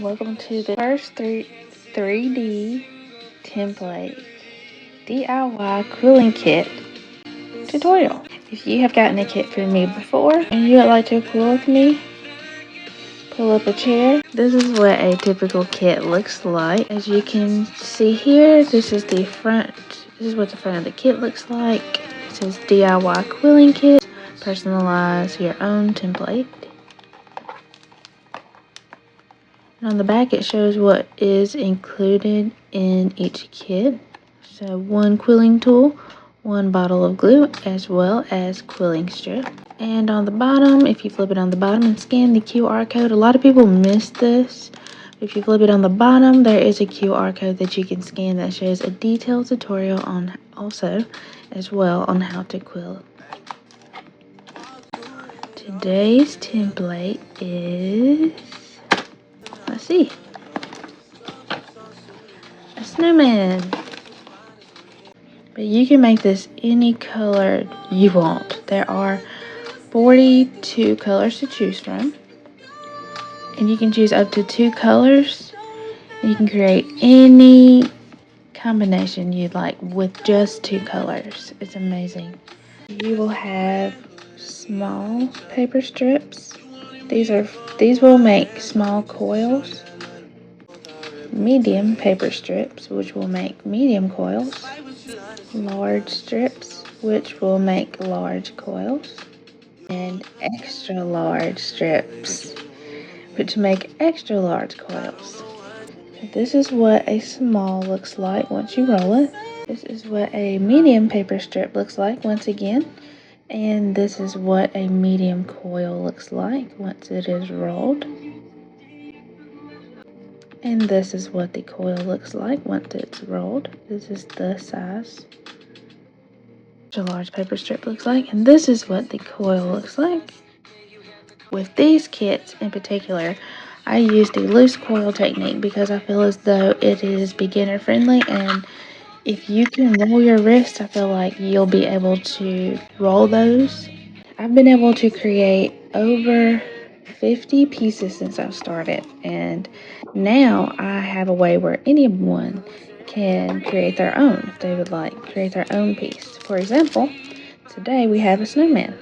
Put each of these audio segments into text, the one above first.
welcome to the first 3D template DIY quilling kit tutorial. If you have gotten a kit from me before and you would like to quill with me, pull up a chair. This is what a typical kit looks like. As you can see here, this is the front. This is what the front of the kit looks like. It says DIY quilling kit. Personalize your own template. On the back it shows what is included in each kit. So 1 quilling tool, 1 bottle of glue, as well as quilling strip. And on the bottom, if you flip it on the bottom and scan the QR code, a lot of people miss this. If you flip it on the bottom, there is a QR code that you can scan that shows a detailed tutorial on also as well on how to quill. Today's template is, let's see, a snowman. But you can make this any color you want. There are 42 colors to choose from. And you can choose up to 2 colors. And you can create any combination you'd like with just 2 colors. It's amazing. You will have small paper strips. These will make small coils. Medium paper strips, which will make medium coils. Large strips, which will make large coils. And extra large strips, which make extra large coils. This is what a small looks like once you roll it. This is what a medium paper strip looks like once again. And this is what a medium coil looks like once it is rolled. And this is what the coil looks like once it's rolled. This is the size a large paper strip looks like, and this is what the coil looks like. With these kits in particular, I use the loose coil technique because I feel as though it is beginner friendly, and if you can roll your wrist, I feel like you'll be able to roll those. I've been able to create over 50 pieces since I've started, and now I have a way where anyone can create their own if they would like, create their own piece. For example, today we have a snowman.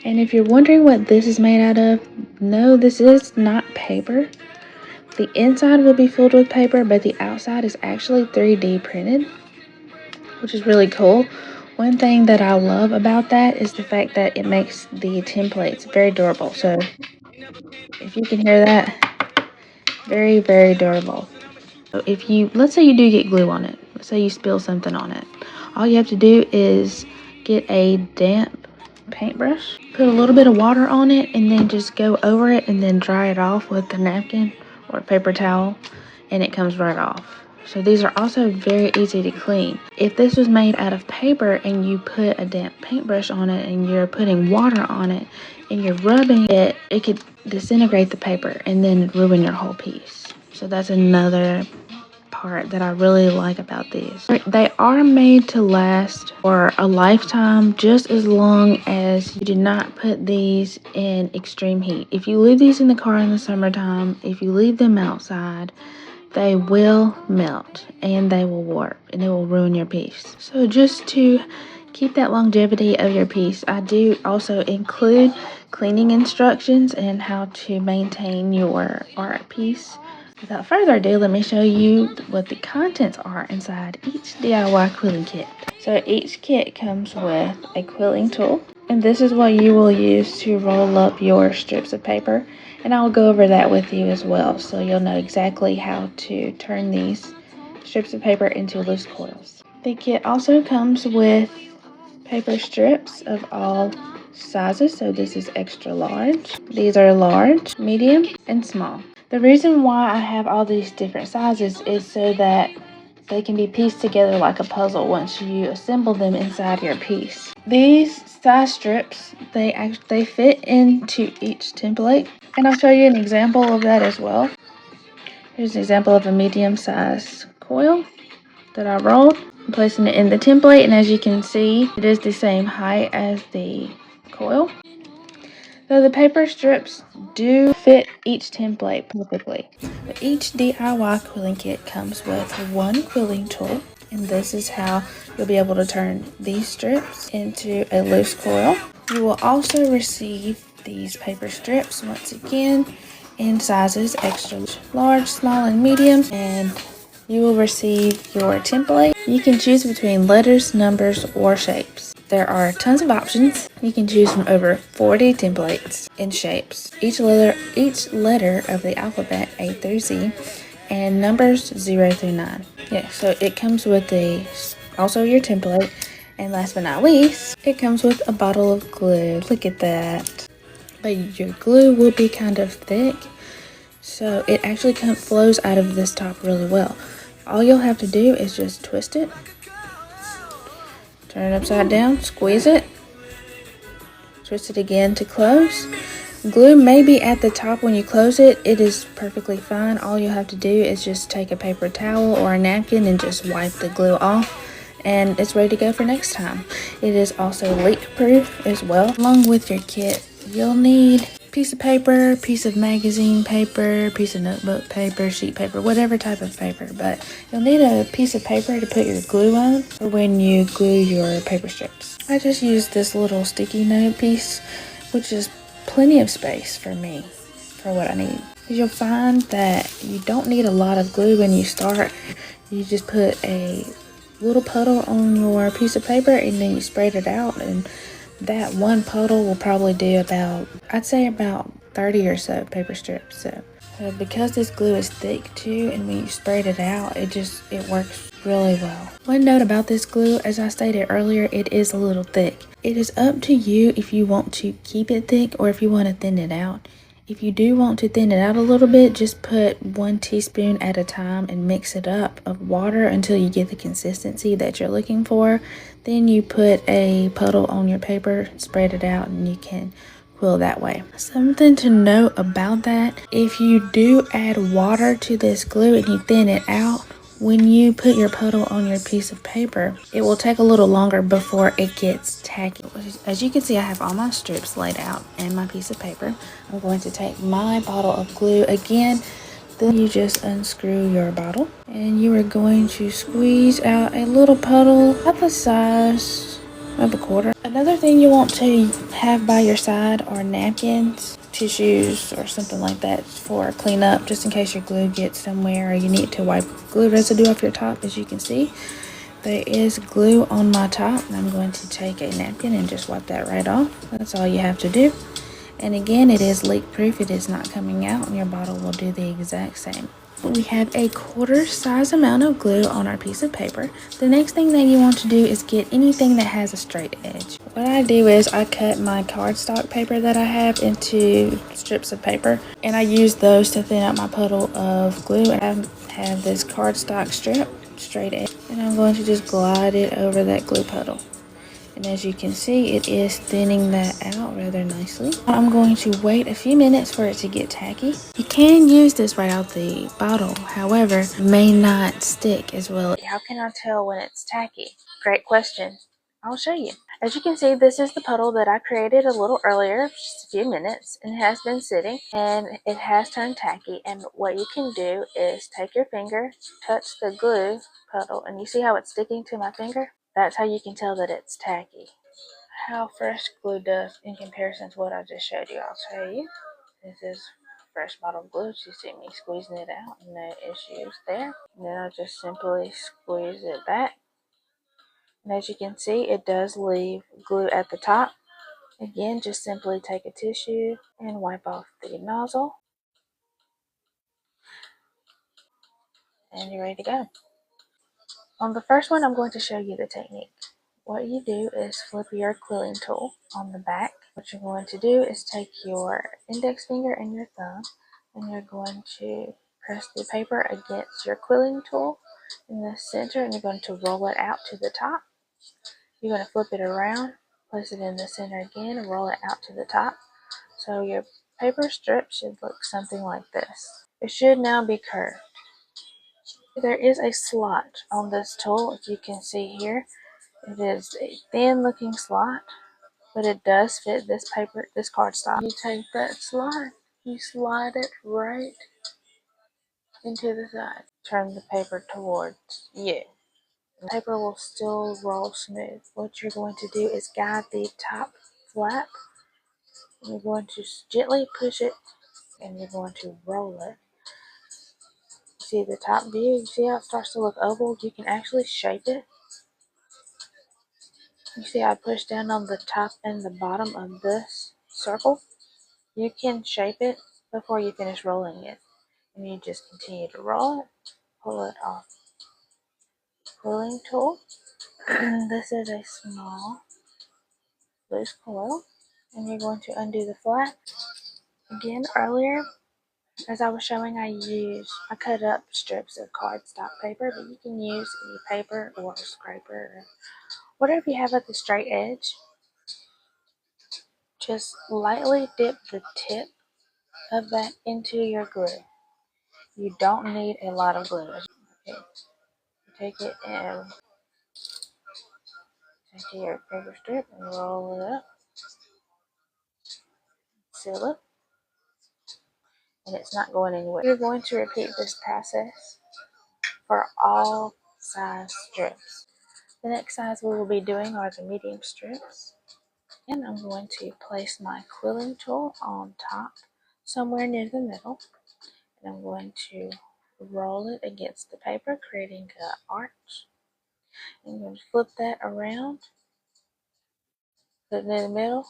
And if you're wondering what this is made out of, no, this is not paper. The inside will be filled with paper, but the outside is actually 3D printed, which is really cool. One thing that I love about that is the fact that it makes the templates very durable. So if you can hear that, very, very durable. So if let's say you do get glue on it, let's say you spill something on it, all you have to do is get a damp paintbrush, put a little bit of water on it, and then just go over it and then dry it off with a napkin or a paper towel, and it comes right off. So these are also very easy to clean. If this was made out of paper and you put a damp paintbrush on it and you're putting water on it and you're rubbing it, it could disintegrate the paper and then ruin your whole piece. So that's another part that I really like about these. They are made to last for a lifetime, just as long as you do not put these in extreme heat. If you leave these in the car in the summertime, if you leave them outside, they will melt and they will warp and it will ruin your piece. So just to keep that longevity of your piece, I do also include cleaning instructions and how to maintain your art piece. Without further ado, let me show you what the contents are inside each DIY quilling kit. So each kit comes with a quilling tool, and this is what you will use to roll up your strips of paper, and I'll go over that with you as well, so you'll know exactly how to turn these strips of paper into loose coils. The kit also comes with paper strips of all sizes, so this is extra large. These are large, medium, and small. The reason why I have all these different sizes is so that they can be pieced together like a puzzle once you assemble them inside your piece. These size strips, they fit into each template, and I'll show you an example of that as well. Here's an example of a medium-sized coil that I rolled. I'm placing it in the template, and as you can see, it is the same height as the coil. So the paper strips do fit each template perfectly. But each DIY quilling kit comes with one quilling tool, and this is how you'll be able to turn these strips into a loose coil. You will also receive these paper strips once again in sizes extra large, small, and medium, and you will receive your template. You can choose between letters, numbers, or shapes. There are tons of options. You can choose from over 40 templates and shapes. Each letter of the alphabet A through Z, and numbers 0 through 9. Yeah, so it comes with also your template. And last but not least, it comes with a bottle of glue. Look at that. But your glue will be kind of thick, so it actually flows out of this top really well. All you'll have to do is just twist it, turn it upside down, squeeze it, twist it again to close. Glue may be at the top when you close it. It is perfectly fine. All you have to do is just take a paper towel or a napkin and just wipe the glue off, and it's ready to go for next time. It is also leak proof as well. Along with your kit, you'll need piece of paper, piece of magazine paper, piece of notebook paper, sheet paper, whatever type of paper, but you'll need a piece of paper to put your glue on for when you glue your paper strips. I just used this little sticky note piece, which is plenty of space for me for what I need. You'll find that you don't need a lot of glue when you start. You just put a little puddle on your piece of paper and then you spread it out, and that one puddle will probably do about, I'd say about 30 or so paper strips. So because this glue is thick too, and when you spread it out, it works really well. One note about this glue, as I stated earlier, it is a little thick. It is up to you if you want to keep it thick or if you want to thin it out. If you do want to thin it out a little bit, just put 1 teaspoon at a time and mix it up of water until you get the consistency that you're looking for. Then you put a puddle on your paper, spread it out, and you can quill that way. Something to note about that, if you do add water to this glue and you thin it out, when you put your puddle on your piece of paper, it will take a little longer before it gets tacky. As you can see, I have all my strips laid out and my piece of paper. I'm going to take my bottle of glue again. Then you just unscrew your bottle and you are going to squeeze out a little puddle about the size of a quarter. Another thing you want to have by your side are napkins, tissues, or something like that for cleanup, just in case your glue gets somewhere or you need to wipe glue residue off your top. As you can see, there is glue on my top, and I'm going to take a napkin and just wipe that right off. That's all you have to do. And again, it is leak proof. It is not coming out, and your bottle will do the exact same. We have a quarter size amount of glue on our piece of paper. The next thing that you want to do is get anything that has a straight edge. What I do is I cut my cardstock paper that I have into strips of paper, and I use those to thin out my puddle of glue. And I have this cardstock strip, straight edge, and I'm going to just glide it over that glue puddle. And as you can see, it is thinning that out rather nicely. I'm going to wait a few minutes for it to get tacky. You can use this right out the bottle, however, it may not stick as well. How can I tell when it's tacky? Great question. I'll show you. As you can see, this is the puddle that I created a little earlier, just a few minutes, and it has been sitting and it has turned tacky. And what you can do is take your finger, touch the glue puddle, and you see how it's sticking to my finger? That's how you can tell that it's tacky. How fresh glue does in comparison to what I just showed you, I'll show you. This is fresh bottle glue. You see me squeezing it out, no issues there. And then I just simply squeeze it back. And as you can see, it does leave glue at the top. Again, just simply take a tissue and wipe off the nozzle. And you're ready to go. On the first one, I'm going to show you the technique. What you do is flip your quilling tool on the back. What you're going to do is take your index finger and your thumb, and you're going to press the paper against your quilling tool in the center, and you're going to roll it out to the top. You're going to flip it around, place it in the center again, and roll it out to the top. So your paper strip should look something like this. It should now be curved. There is a slot on this tool, as you can see here. It is a thin looking slot, but it does fit this paper, this cardstock. You take that slide, you slide it right into the side. Turn the paper towards you. The paper will still roll smooth. What you're going to do is guide the top flap. You're going to gently push it and you're going to roll it. See the top view? You see how it starts to look oval? You can actually shape it. You see how I push down on the top and the bottom of this circle? You can shape it before you finish rolling it. And you just continue to roll it, pull it off. Quilling tool. This is a small loose coil. And you're going to undo the flap. Again, earlier, as I was showing, I cut up strips of cardstock paper, but you can use any paper or a scraper or whatever you have at the straight edge. Just lightly dip the tip of that into your glue. You don't need a lot of glue. Okay. You take it and take your paper strip and roll it up, seal it, and it's not going anywhere. You're going to repeat this process for all size strips. The next size we will be doing are the medium strips. And I'm going to place my quilling tool on top, somewhere near the middle. And I'm going to roll it against the paper, creating an arch. I'm going to flip that around, put it in the middle,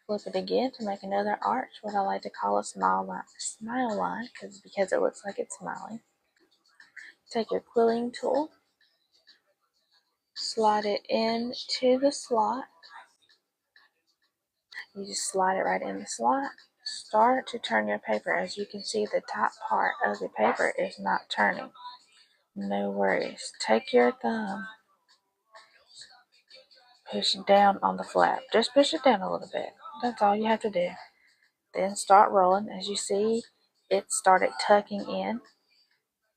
flip it again to make another arch, what I like to call a smile line, because it looks like it's smiling. Take your quilling tool, slide it into the slot. You just slide it right in the slot. Start to turn your paper. As you can see, the top part of the paper is not turning. No worries. Take your thumb, push down on the flap. Just push it down a little bit. That's all you have to do. Then start rolling. As you see, it started tucking in.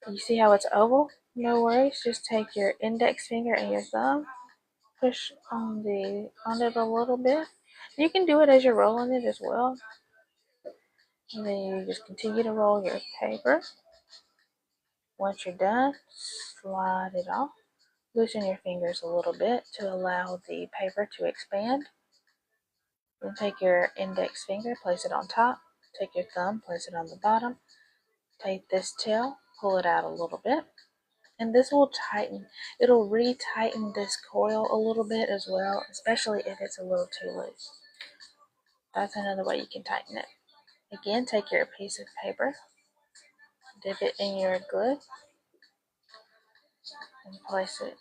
You see how it's oval? No worries. Just take your index finger and your thumb, push on it a little bit. You can do it as you're rolling it as well. And then you just continue to roll your paper. Once you're done, slide it off. Loosen your fingers a little bit to allow the paper to expand. Then take your index finger, place it on top. Take your thumb, place it on the bottom. Take this tail, pull it out a little bit. And this will tighten. It'll re-tighten this coil a little bit as well, especially if it's a little too loose. That's another way you can tighten it. Again, take your piece of paper, dip it in your glue, and place it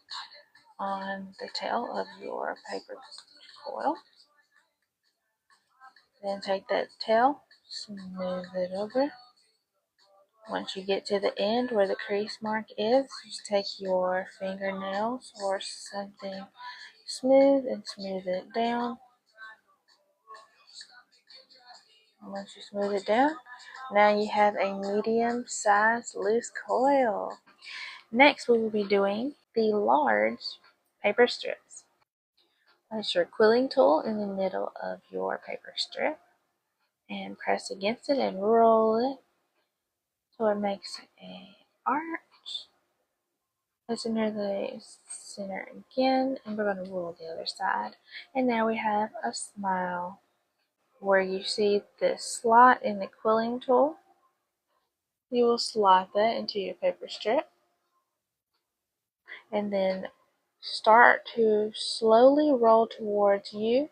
on the tail of your paper coil. Then take that tail, smooth it over. Once you get to the end where the crease mark is, just take your fingernails or something smooth and smooth it down. And once you smooth it down, now you have a medium-sized loose coil. Next, we will be doing the large paper strips. Place your quilling tool in the middle of your paper strip and press against it and roll it so it makes an arch. Place it near the center again, and we're going to roll the other side. And now we have a smile. Where you see the slot in the quilling tool, you will slide that into your paper strip and then start to slowly roll towards you.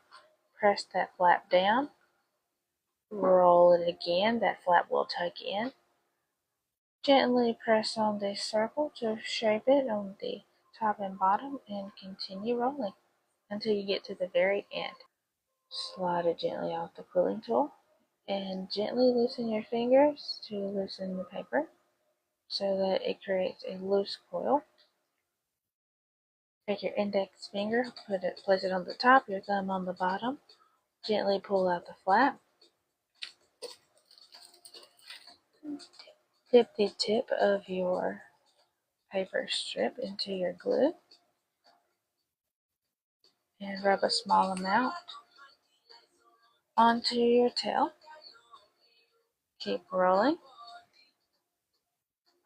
Press that flap down, roll it again, that flap will tuck in. Gently press on this circle to shape it on the top and bottom and continue rolling until you get to the very end. Slide it gently off the quilling tool and gently loosen your fingers to loosen the paper so that it creates a loose coil. Take your index finger, place it on the top, your thumb on the bottom. Gently pull out the flap. Dip the tip of your paper strip into your glue and rub a small amount onto your tail. Keep rolling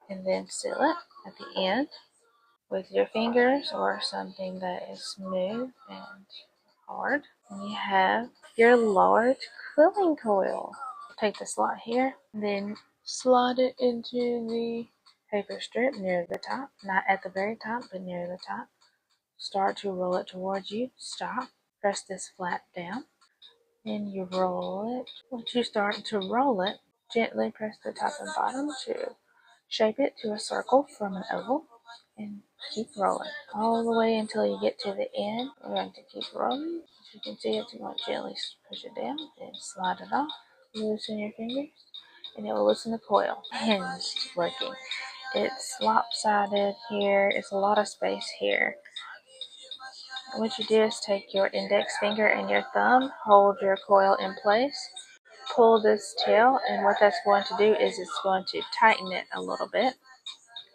and then seal it at the end with your fingers or something that is smooth and hard. And you have your large quilling coil. Take the slot here, and then slide it into the paper strip near the top, not at the very top, but near the top. Start to roll it towards you. Stop. Press this flat down. Then you roll it. Once you start to roll it, gently press the top and bottom to shape it to a circle from an oval, and keep rolling all the way until you get to the end. We're going to keep rolling. As you can see, it's going to gently push it down, then slide it off. Loosen your fingers, and it will loosen the coil. And it's working. It's lopsided here. It's a lot of space here. What you do is take your index finger and your thumb, hold your coil in place, pull this tail, and what that's going to do is it's going to tighten it a little bit.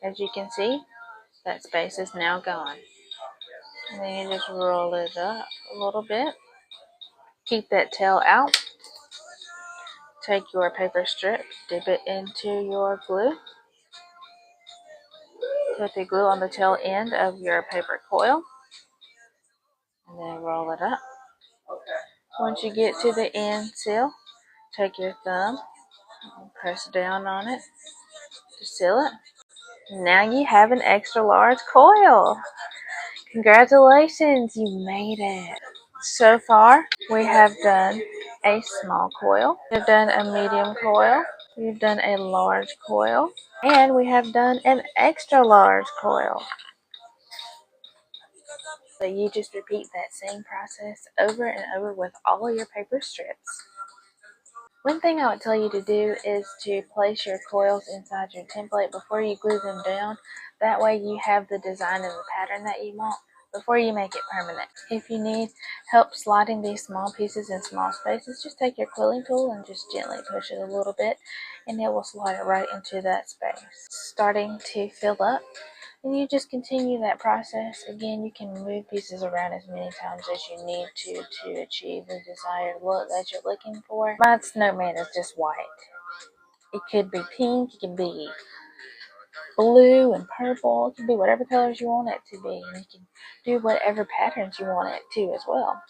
As you can see, that space is now gone. And then you just roll it up a little bit. Keep that tail out. Take your paper strip, dip it into your glue. Put the glue on the tail end of your paper coil, and then roll it up. Once you get to the end seal, take your thumb and press down on it to seal it. Now you have an extra large coil. Congratulations, you made it. So far, we have done a small coil, we've done a medium coil, we've done a large coil, and we have done an extra large coil. So you just repeat that same process over and over with all your paper strips. One thing I would tell you to do is to place your coils inside your template before you glue them down. That way you have the design and the pattern that you want before you make it permanent. If you need help sliding these small pieces in small spaces, just take your quilling tool and just gently push it a little bit, and it will slide it right into that space. Starting to fill up, and you just continue that process. Again, you can move pieces around as many times as you need to achieve the desired look that you're looking for. My snowman is just white. It could be pink, it could be blue and purple, it can be whatever colors you want it to be. And you can do whatever patterns you want it to as well.